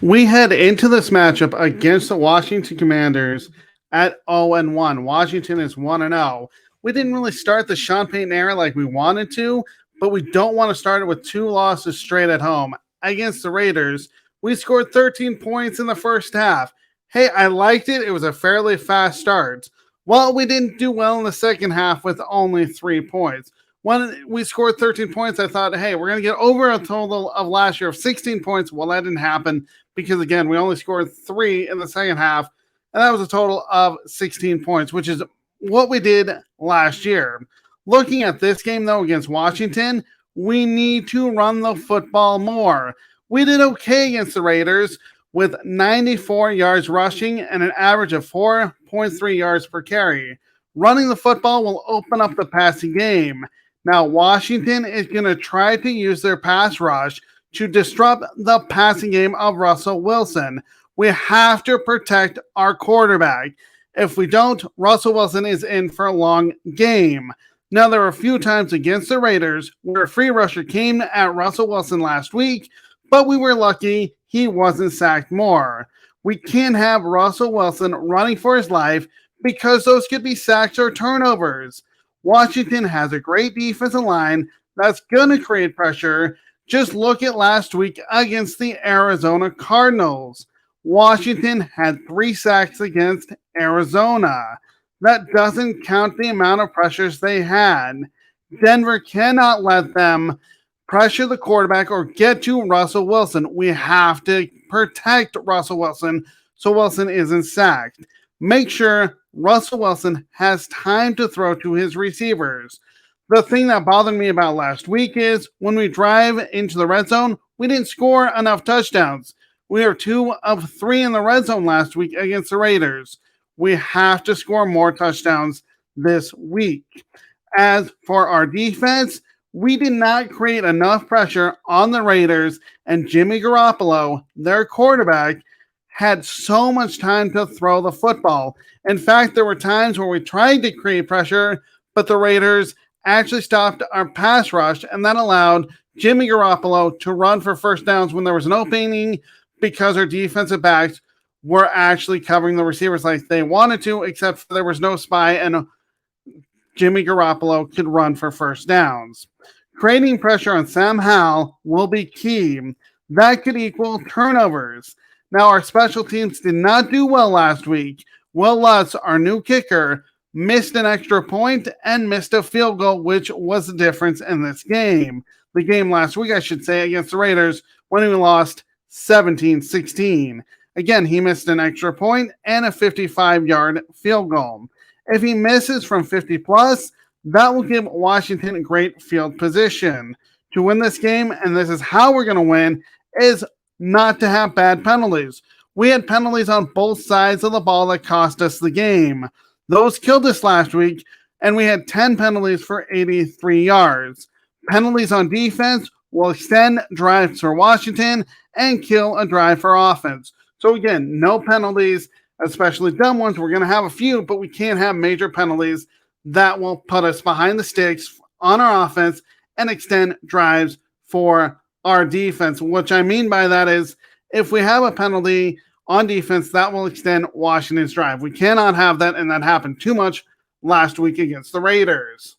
We head into this matchup against the Washington Commanders at 0-1. Washington is 1-0. We didn't really start the Sean Payton era like we wanted to, but we don't want to start it with two losses straight at home. Against the Raiders, we scored 13 points in the first half. Hey, I liked it. It was a fairly fast start. Well, we didn't do well in the second half with only 3 points. When we scored 13 points, I thought, hey, we're going to get over a total of last year of 16 points. Well, that didn't happen because, again, we only scored 3 in the second half, and that was a total of 16 points, which is what we did last year. Looking at this game, though, against Washington, we need to run the football more. We did okay against the Raiders with 94 yards rushing and an average of 4.3 yards per carry. Running the football will open up the passing game. Now, Washington is going to try to use their pass rush to disrupt the passing game of Russell Wilson. We have to protect our quarterback. If we don't, Russell Wilson is in for a long game. Now, there were a few times against the Raiders where a free rusher came at Russell Wilson last week, but we were lucky he wasn't sacked more. We can't have Russell Wilson running for his life because those could be sacks or turnovers. Washington has a great defensive line that's going to create pressure. Just look at last week against the Arizona Cardinals. Washington had 3 sacks against Arizona. That doesn't count the amount of pressures they had. Denver cannot let them pressure the quarterback or get to Russell Wilson. We have to protect Russell Wilson so Wilson isn't sacked. Make sure Russell Wilson has time to throw to his receivers. The thing that bothered me about last week is when we drive into the red zone, we didn't score enough touchdowns. We are 2 of 3 in the red zone last week against the Raiders. We have to score more touchdowns this week. As for our defense, we did not create enough pressure on the Raiders, and Jimmy Garoppolo, their quarterback, had so much time to throw the football. In fact, there were times where we tried to create pressure, but the Raiders actually stopped our pass rush, and that allowed Jimmy Garoppolo to run for first downs when there was an opening because our defensive backs were actually covering the receivers like they wanted to, except for there was no spy, and Jimmy Garoppolo could run for first downs. Creating pressure on Sam Howell will be key. That could equal turnovers. Now, our special teams did not do well last week. Will Lutz, our new kicker, missed an extra point and missed a field goal, which was the difference in this game. The game last week, I should say, against the Raiders when we lost 17-16. Again, he missed an extra point and a 55-yard field goal. If he misses from 50 plus, that will give Washington great field position. To win this game, and this is how we're going to win, is not to have bad penalties. We had penalties on both sides of the ball that cost us the game. Those killed us last week, and we had 10 penalties for 83 yards. Penalties on defense will extend drives for Washington and kill a drive for offense. So again, no penalties, especially dumb ones. We're going to have a few, but we can't have major penalties that will put us behind the sticks on our offense and extend drives for our defense. What I mean by that is if we have a penalty on defense, that will extend Washington's drive. We cannot have that, and that happened too much last week against the Raiders.